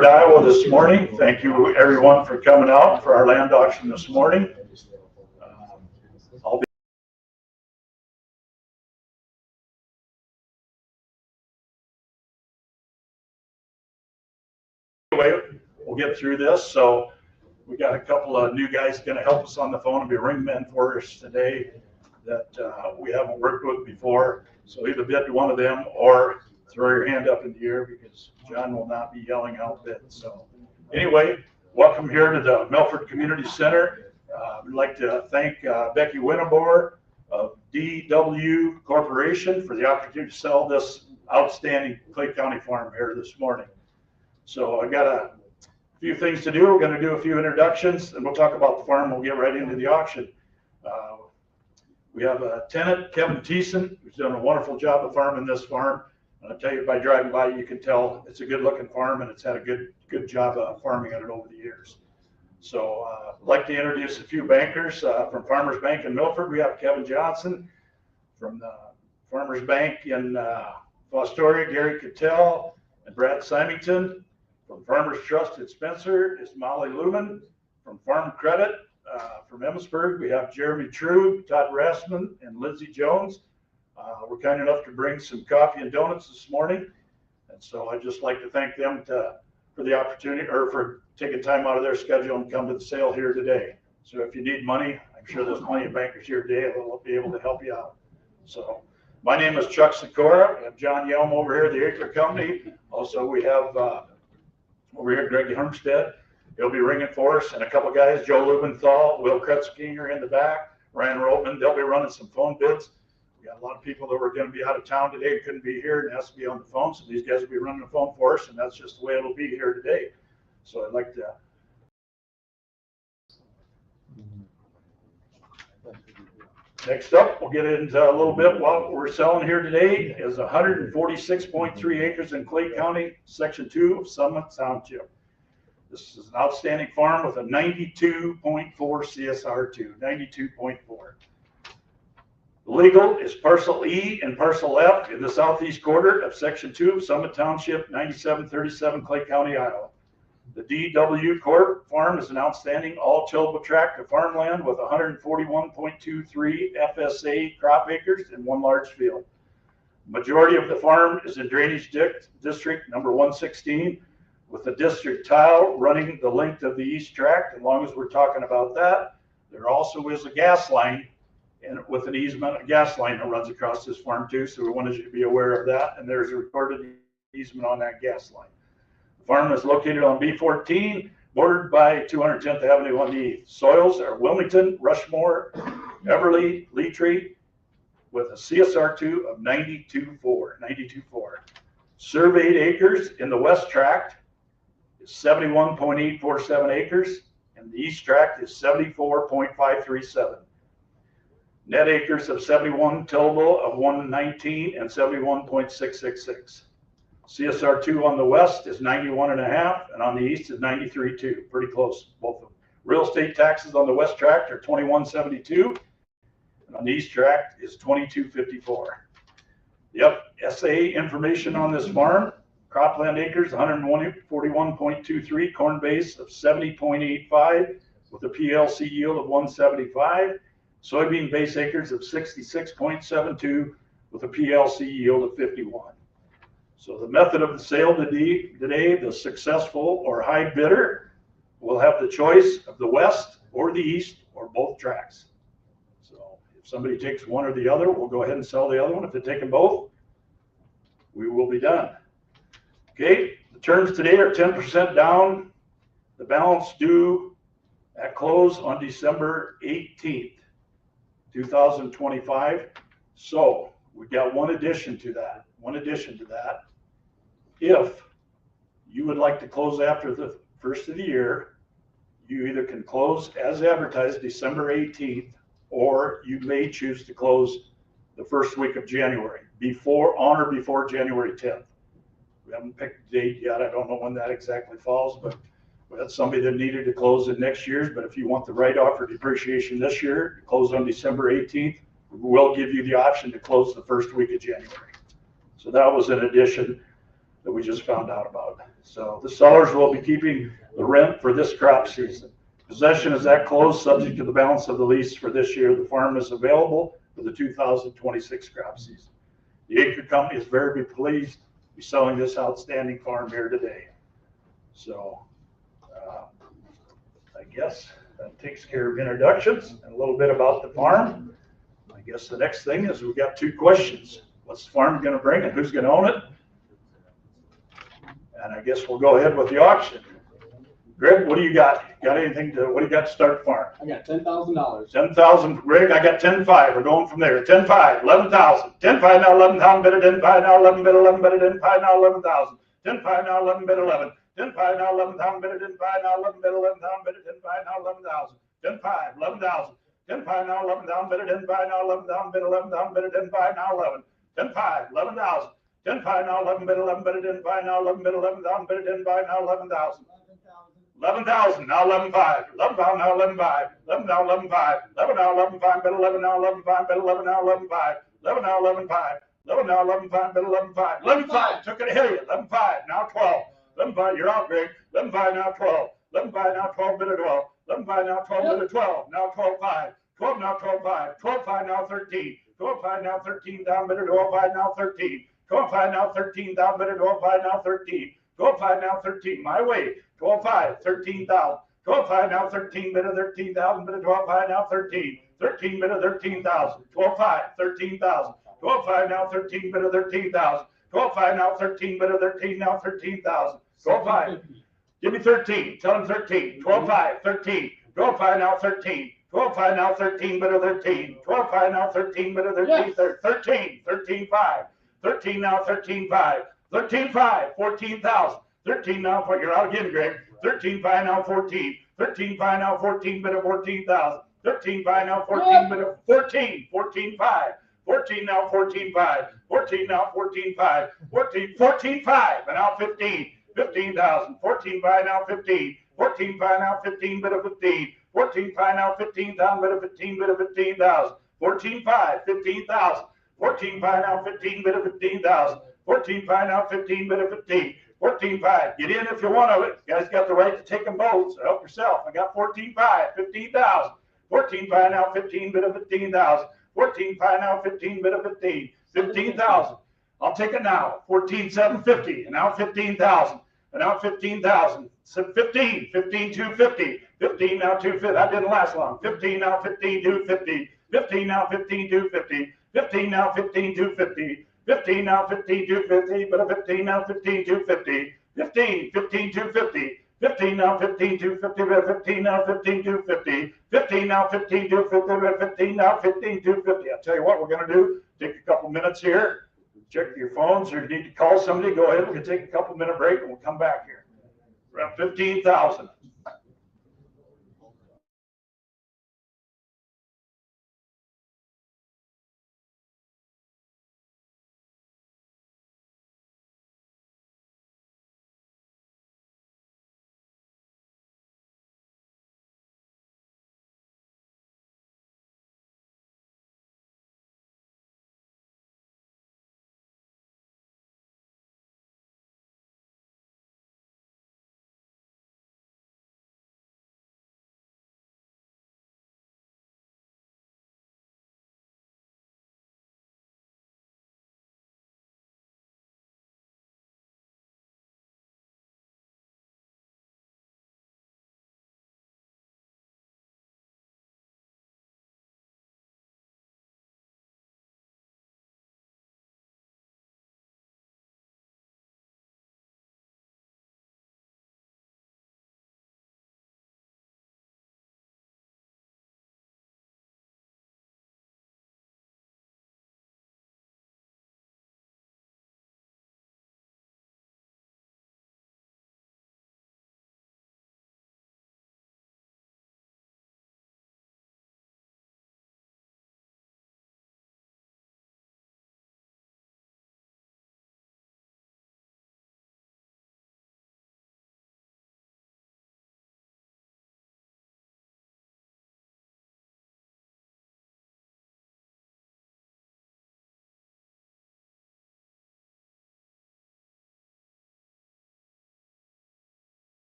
Ward, Iowa this morning. Thank you everyone for coming out for our land auction this morning. Anyway, we'll get through this. So we got a couple of new guys going to help us on the phone and be ring men for us today that we haven't worked with before. So either bid one of them or throw your hand up in the air because John will not be yelling out bids. So anyway, welcome here to the Milford Community Center. We'd like to thank Becky Winnebor of DW Corporation for the opportunity to sell this outstanding Clay County farm here this morning. So I got a few things to do. We're going to do a few introductions and we'll talk about the farm. We'll get right into the auction. We have a tenant, Kevin Thiessen, who's done a wonderful job of farming this farm. And I'll tell you, by driving by, you can tell it's a good looking farm and it's had a good job of farming it over the years. So I'd like to introduce a few bankers from Farmers Bank in Milford. We have Kevin Johnson from the Farmers Bank in Fostoria, Gary Cattell and Brad Symington. From Farmers Trust in Spencer is Molly Lumen. From Farm Credit from Emmitsburg, we have Jeremy True, Todd Rassman, and Lindsey Jones. We're kind enough to bring some coffee and donuts this morning. And so I'd just like to thank them for the opportunity or for taking time out of their schedule and come to the sale here today. So if you need money, I'm sure there's plenty of bankers here today that will be able to help you out. So my name is Chuck Sikora. We have John Yelm over here at the ACRE company. Also, we have over here Greg Hermstead. He'll be ringing for us, and a couple guys, Joe Lubenthal, Will Kretzkinger in the back, Ryan Roteman. They'll be running some phone bids. We got a lot of people that were going to be out of town today who couldn't be here and has to be on the phone. So these guys will be running the phone for us, and that's just the way it'll be here today. So I'd like to. Next up, we'll get into a little bit what we're selling here today is 146.3 acres in Clay County, Section 2 of Summit Township. This is an outstanding farm with a 92.4 CSR2, 92.4. Legal is Parcel E and Parcel F in the southeast quarter of Section 2 of Summit Township, 9737 Clay County, Iowa. The DW Corp farm is an outstanding all-tillable tract of farmland with 141.23 FSA crop acres and one large field. Majority of the farm is in Drainage District number 116 with the district tile running the length of the east tract. As long as we're talking about that, there also is a gas line and with an easement, a gas line that runs across this farm too. So we wanted you to be aware of that. And there's a recorded easement on that gas line. The farm is located on B14, bordered by 210th Avenue on the east. Soils are Wilmington, Rushmore, Everly, Leetree, with a CSR2 of 92.4. Surveyed acres in the west tract is 71.847 acres, and the east tract is 74.537. Net acres of 71 tillable of 119 and 71.666. CSR2 on the west is 91.5 and on the east is 93.2. Pretty close, both of them. Real estate taxes on the west tract are 21.72 and on the east tract is 22.54. Yep, SA information on this farm. Cropland acres 141.23, corn base of 70.85 with a PLC yield of 175. Soybean base acres of 66.72 with a PLC yield of 51. So the method of the sale today, the successful or high bidder will have the choice of the west or the east or both tracts. So if somebody takes one or the other, we'll go ahead and sell the other one. If they take them both, we will be done. Okay, the terms today are 10% down. The balance due at close on December 18th. 2025. So we got one addition to that. If you would like to close after the first of the year, you either can close as advertised December 18th, or you may choose to close the first week of January, on or before January 10th. We haven't picked a date yet. I don't know when that exactly falls, but we had somebody that needed to close in next year's. But if you want the write-off for depreciation this year, to close on December 18th, we'll give you the option to close the first week of January. So that was an addition. that we just found out about. So the sellers will be keeping the rent for this crop season. Possession is at close, subject to the balance of the lease for this year. The farm is available for the 2026 crop season. The ACRE company is very pleased to be selling this outstanding farm here today. So I guess that takes care of introductions and a little bit about the farm. I guess the next thing is we've got two questions. What's the farm going to bring and who's going to own it? And I guess we'll go ahead with the auction. Greg, what do you got? Got anything to, what do you got to start the farm? I got $10,000. 10,000, Greg, I got 10,500. We're going from there. 10,500, 11,000. 10,500 now, 11,000, better 10,500 now, 11, better 11, better 10,500 now, 11,000. 10,500 now, 11, better 11. 10,500 now, 11,000, better 10,500 now, 11, better 11,000, better 10,500 now, 11,000. 10,500, 11,000. 10,500 now, 11,000, better 10,500 now, 11,000, better 11,000, better 10,500 now, 11. 10,500, 11,000. 10,500 now, 11, better 11, better 10,500 now, 11, better 11,000, better 10,500 now, 11,000. 11,000 now, 11,500. 11,000 now, 11,500. 11 now, 11,500. 11 now, 11,500. Better 11 now, 11,500. Better 11 now, 11,500. 11 now, 11,500. 11 now, 11,500. Better 11,500. 11,500. Took it ahead of you. 11,500. Now 12. 11,500. You're out, Greg. 11,500 now 12. 11,500 now 12. Better 12. 11,500 now 12. Better 12. Now 12,500. 12 now 12,500. 12,500 now 13. 12,500 now 13 down. Better 12,500 now 13. 12,500 now 13 down. Better 12,500 now 13. 12,500 now 13. My way. 12,500, 13,000. 12,500 now 13, better 13,000, better 12,500 now 13. 13, better 13,000. 12,500, 13,000. 12,500 now 13, better 13,000. 12,500 now 13, better 13, now 13,000. 12,500. Give me 13. Tell him 13. 12,500, 13. 12,500 now 13. 12,500 now 13, better 13. 12,500 now 13, better 13. 13. 13,500. 13 now 13,500. 13,500, 14,000. 13 now, you're out again, Greg. 13,500 now 14. 13,500 now 14, better 14,000. 13,500 now 14, better 14. 14,500. 14 now 14,500. 14 now 14,500. 14,500, and now 15. 15,000. 14,500 now 15. 14,500 now 15, better 15. 14,500 now 15,000, better 15, better 15,000. 14,500, 15,000. 14,500 now 15, better 15,000. 14,500 now 15, better 15. 14,500. Get in if you want to. You guys got the right to take them both, so help yourself. I got 14,500, 15,000. 14,500 now 15, bit of 15,000. 14,500 now 15, bit of 15. 15,000. I'll take it now. 14,750, and now 15,000. And now 15,000. 15, 15,250. 15 now 250. That didn't last long. 15 now 15,250. 15 now 15,250. 15 now 15,250. 15 now 15,250, but a 15 now 15,250. 15, 15,250. 15 now 15,250, but a 15 now 15,250. 15 now 15,250, but a 15 now 15,250. I'll tell you what we're going to do. Take a couple minutes here. Check your phones, or you need to call somebody. Go ahead. We can take a couple minute break, and we'll come back here. We're at 15,000.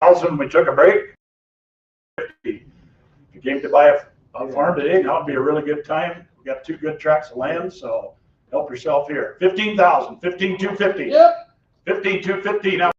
We took a break. If you came to buy a farm today, now would be a really good time. We got 2 good tracts of land, so help yourself here. 15,000, 15,250. Yep. 15,250 now.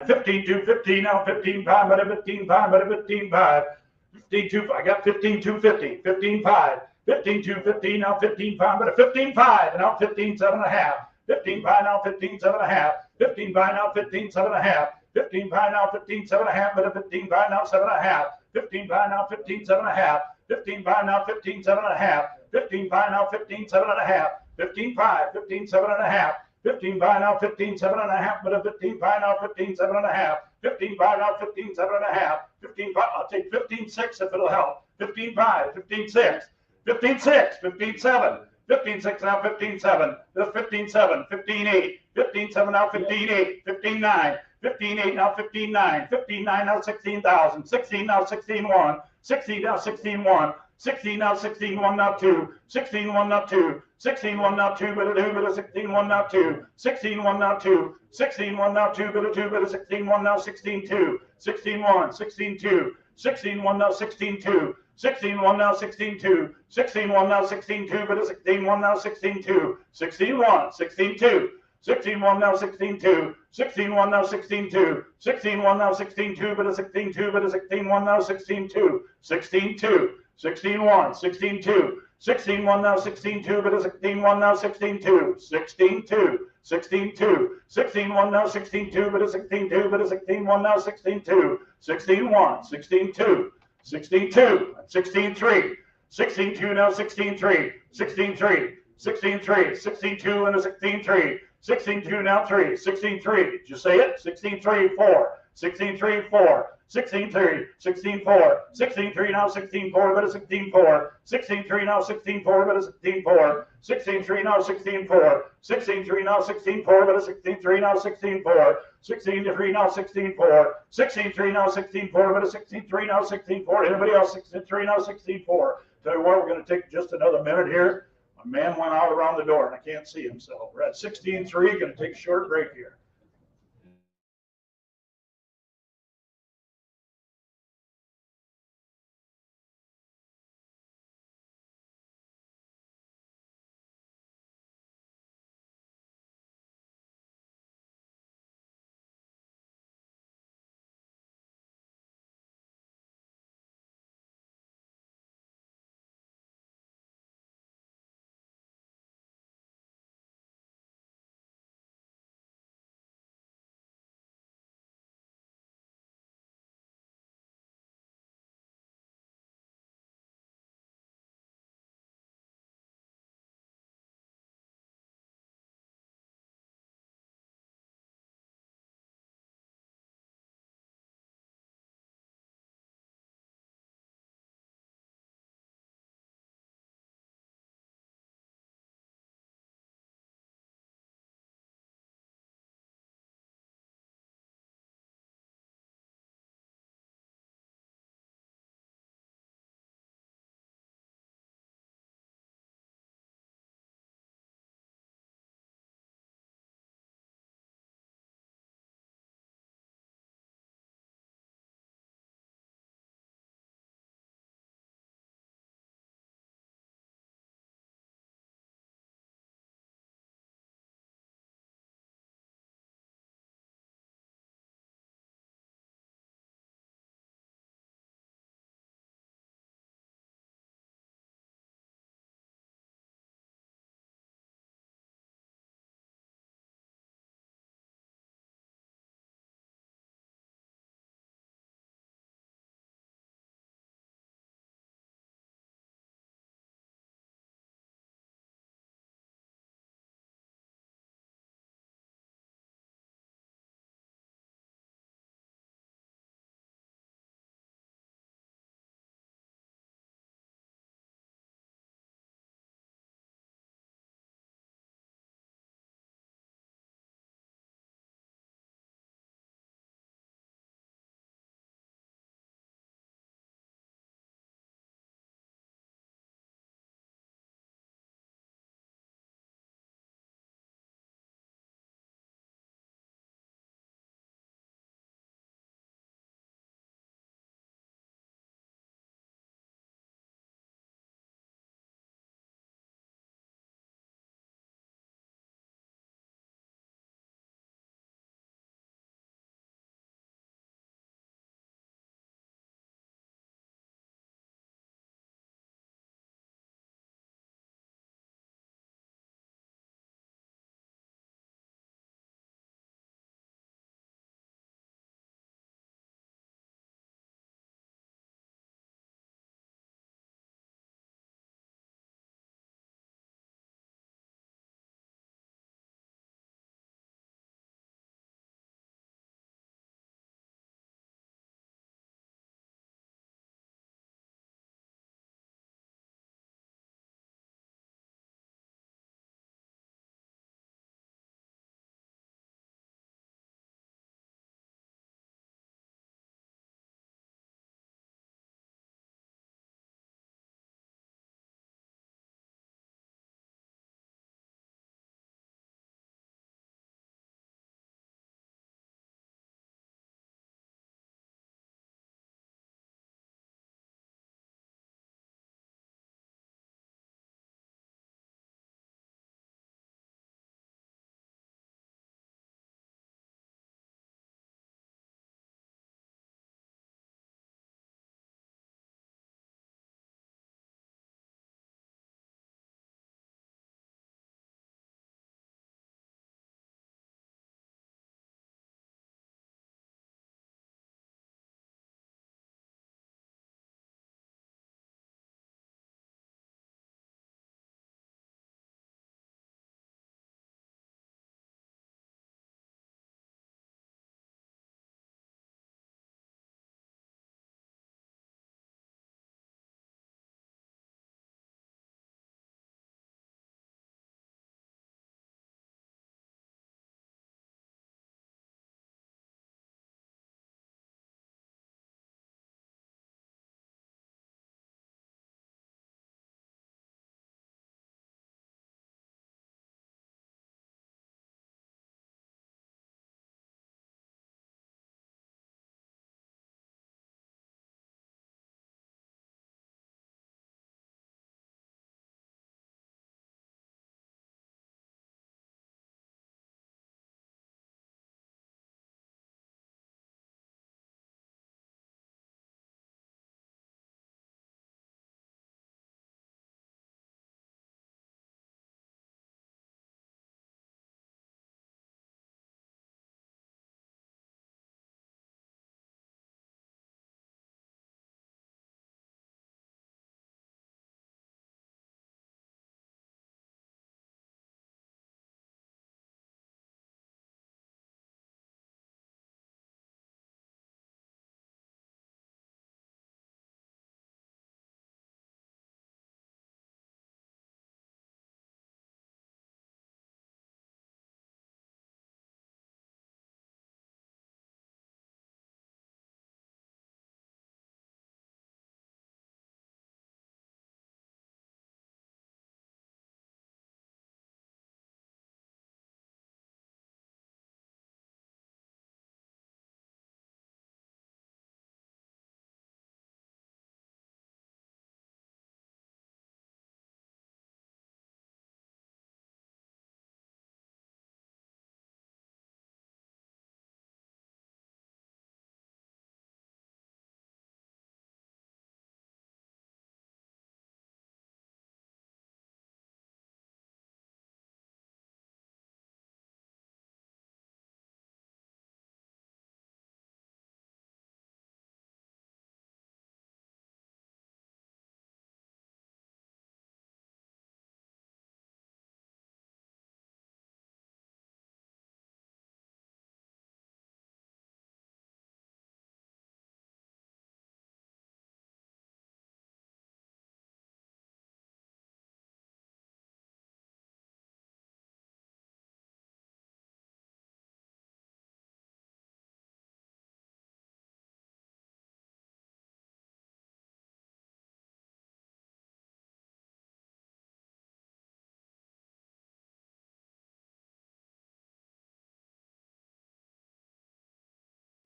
15,250 now. 15,500, but a 15,500, but a 15,500. 15,250. I got 15,250. 15,500. 15,250 now. 15,500, but a 15,500. Now 15,7 and a half. 15,500 now. 15,7 and a half. 15,500 now. 15,7 and a half. 15,500 now. 15,7 and a half, but a 15,500 now. 7 and a half. 15,500 now. 15,7 and a half. 15,500 now. 15,7 and a half. 15,500 now. 15,7 and a half. 15,500. 15,7 and a half. 15,500 now. 15,7 and a half, but a 15,500 now. 15,7 and a half. 15,500 now. 15,7 and a half. 15,500. I'll take 15,600 if it'll help. 15,500. 15,600. 15,600. 15,700. 15,600 now. 15,700. That's 15,700. 15,800. 15,700 now. 15,800. 15,900. 15,800 now. 15,900. 15,900 now. 16,000. 16 now. 16,100. 16 now. 16,100. 16 now. 16,100 now. 2. 16,100 now. 2. 16,100 now. 2. But a 2. But a 16,100 now. 2. 16,100 now. 2. 16,100 now. 2. But a 2. But a 16,100 now. 16,2. 16,100. 16,2. 16,100 now. 16,2. 16,100 now. 16,2. 16,100 now. 16,2. But a 16,100 now. 16,2. 16,100. 16,2. 16,100 now. 16,2. 16,100 now. 16,2. 16,100 now. 16,2. But a 16,2. But a 16,100 now. 16,2. 16,2. 16,100. 16,2. 16,100 now. 16,2. But a 16,100 now. 16,2. 16,2. 16,2. 16,100 now. 16,2. But a 16,2. But a 16,100 now. 16,2. 16,100. 16,2. 16,2. 16,3. 16,2 now. 16,3. 16,3. 16,3. 16,2 and a 16,3. 16,2 now 3. 16,3. Did you say it? 16,3, 4. 16,3, 4. 16,3. 16,4. 16,3 now 16,4, but a 16,4. 16,3 now 16,4, but a 16,4. 16,3 now 16,4. 16,3 now 16,4, but a 16,3 now 16,4. 16,3 now 16,4. 16,3 now 16,4, but a 16,3 now 16,4. Anybody else? 16,3 now 16,4. Tell you what, we're going to take just another minute here. A man went out around the door and I can't see him, so we're at 16-3, going to take a short break here.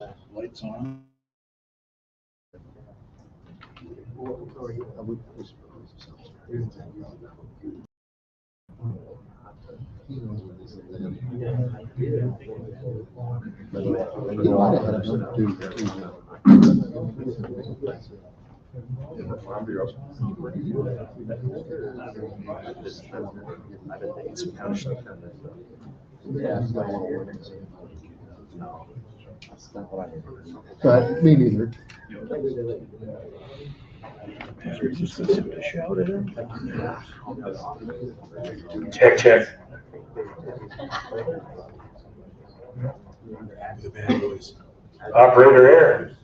Lights on. But me neither. Check, check. Operator error.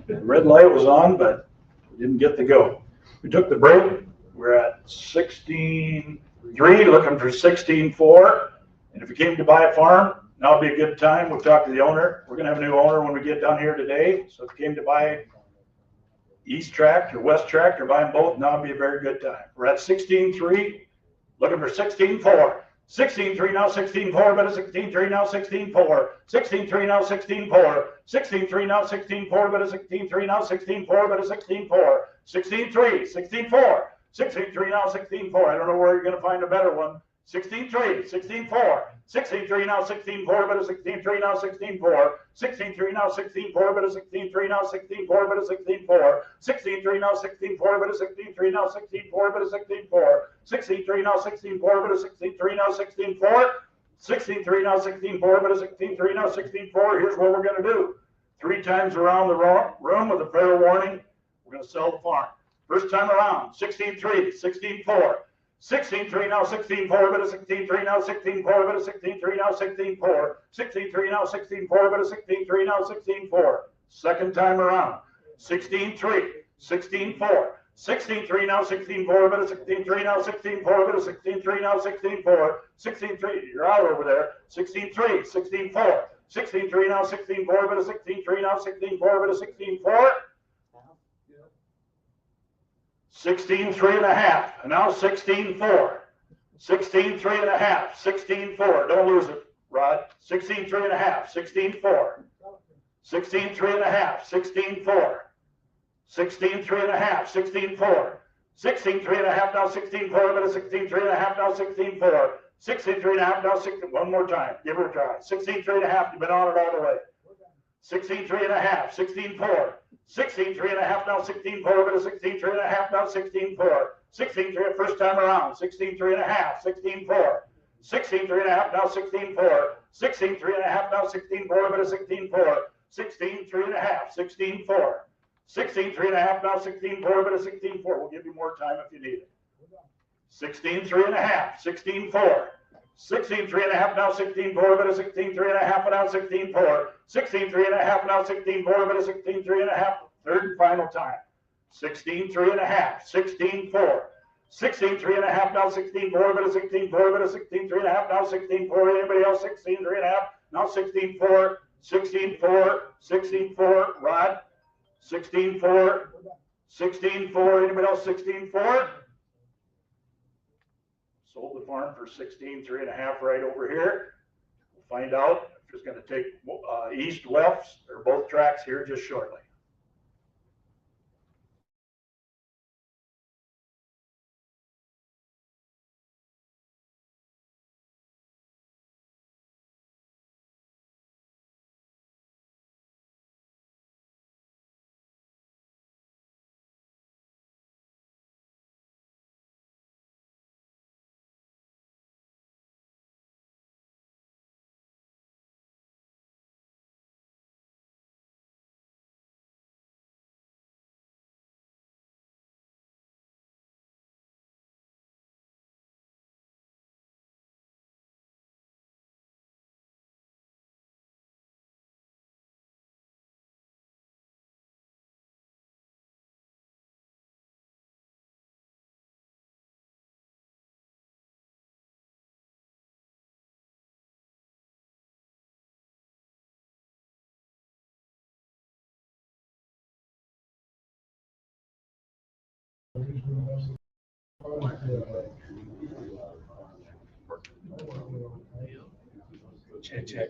The red light was on, but didn't get to go. We took the break. We're at 16.3, looking for 16.4. And if you came to buy a farm, now would be a good time. We'll talk to the owner. We're going to have a new owner when we get down here today. So if you came to buy East Tract or West Tract or buy them both, now would be a very good time. We're at 16.3, looking for 16.4. 16.3 now, 16.4, but a 16.3 now, 16.4. 16.3 now, 16.4. 16.3 now, 16.4, but a 16.3 now, 16.4, but a 16.4. 16.3, 16.4. 16.3 now, 16.4. I don't know where you're going to find a better one. 16.3, 16.4. 16.3 now, 16.4, but a 16.3 now, 16.4. 16.3 now, 16.4, but a 16.3 now, 16.4, but a 16.4. 16.3 now, 16.4, but a 16.3 now, 16.4, but a 16.4. 16.3 now, 16.4, but a 16.3 now, 16.4. 16.3 now, 16.4, but a 16.3 now, 16.4. Here's what we're going to do. 3 times around the room with a fair warning, we're going to sell the farm. First time around, 16.3, 16.4. 16.3 now, 16.4, but a 16.3 now, 16.4, but a 16.3 now, 16.4. 16.3 now, 16.4, but a 16.3 now, 16.4. Second time around, 16.3, 16.4. 16.3 now, 16.4, but a 16.3 now, 16.4, but a 16.3 now, 16.4. 16.3, you're out over there. 16.3, 16.4. 16.3 now, 16.4, but a 16.3 now, 16.4, but a 16.4. 16.3 and a half, and now 16.4. 16.3 and a half, 16.4. Don't lose it, Rod. 16.3 and a half, 16.4. 16.3 and a half, 16.4. 16.3 and a half, 16.4. 16.3 and a half now, 16.4, but a 16.3 and a half now, 16.4. 16.3 and a half now, 16. One more time, give her a try. 16.3 and a half, you've been on it all the way. 16.3 and a half, 16.4. 16.3 and a half now, 16.4, but a 16.3 and a half now, 16.4. 16.3 first time around, 16.3 and a half, 16.4. 16.3 and a half now, 16.4. 16.3 and a half now, 16.4, but a 16.4. 16.3 and a half, 16.4. 16.3 and a half now, 16.4, but a 16.4. We'll give you more time if you need it. 16.3 and a half, 16.4. 16.3 and a half now, 16.4, but a 16.3 and a half now, 16.4. 16.3 and a half now, 16.4, but a 16.3 and a half. Third and final time. 16.3 and a half, 16.4. 16.3 and a half now, 16.4, but a 16.4, but a 16.3 and a half now, 16.4. Anybody else? 16.3 and a half now, 16.4. 16.4, 16.4. Rod. 16.4. 16.4. Anybody else? 16.4. Sold the farm for 16.3 and a half right over here. We'll find out if it's going to take east, west, or both tracks here just shortly. Check, check.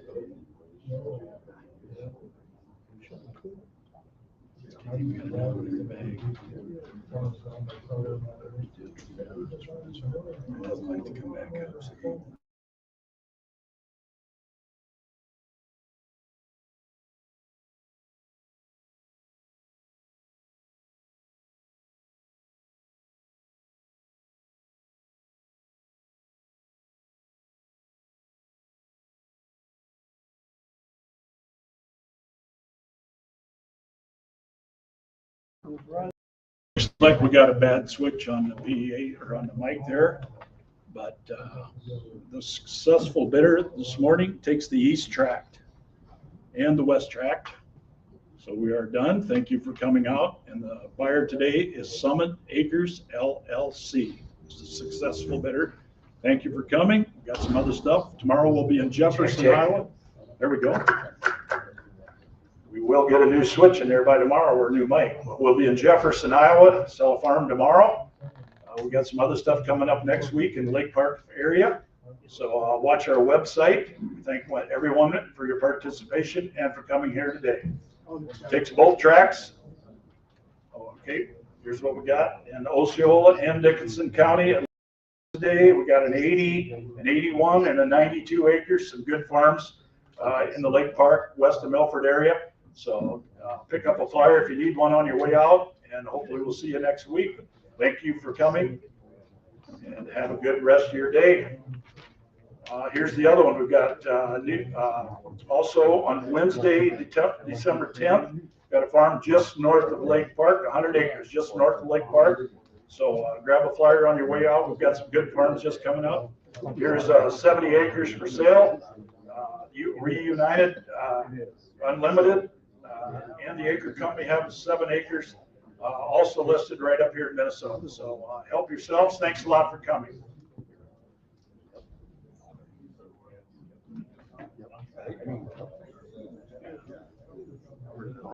Looks like we got a bad switch on the PA or on the mic there, but the successful bidder this morning takes the east tract and the west tract. So we are done. Thank you for coming out. And the buyer today is Summit Acres LLC. It's a successful bidder. Thank you for coming. We got some other stuff. Tomorrow we'll be in Jefferson, Iowa. There we go. We will get a new switch in there by tomorrow, or a new mic. We'll be in Jefferson, Iowa, sell a farm tomorrow. We got some other stuff coming up next week in the Lake Park area. So watch our website. Thank everyone for your participation and for coming here today. Takes both tracks. Okay, here's what we got in Osceola and Dickinson County. Today we got an 80, an 81, and a 92 acres, some good farms in the Lake Park, west of Milford area. So pick up a flyer if you need one on your way out, and hopefully we'll see you next week. Thank you for coming, and have a good rest of your day. Here's the other one. We've got also on Wednesday, December 10th, got a farm just north of Lake Park, 100 acres just north of Lake Park. So grab a flyer on your way out. We've got some good farms just coming up. Here's 70 acres for sale. Reunited, Unlimited, and the Acre Company have 7 acres also listed right up here in Minnesota. So help yourselves. Thanks a lot for coming.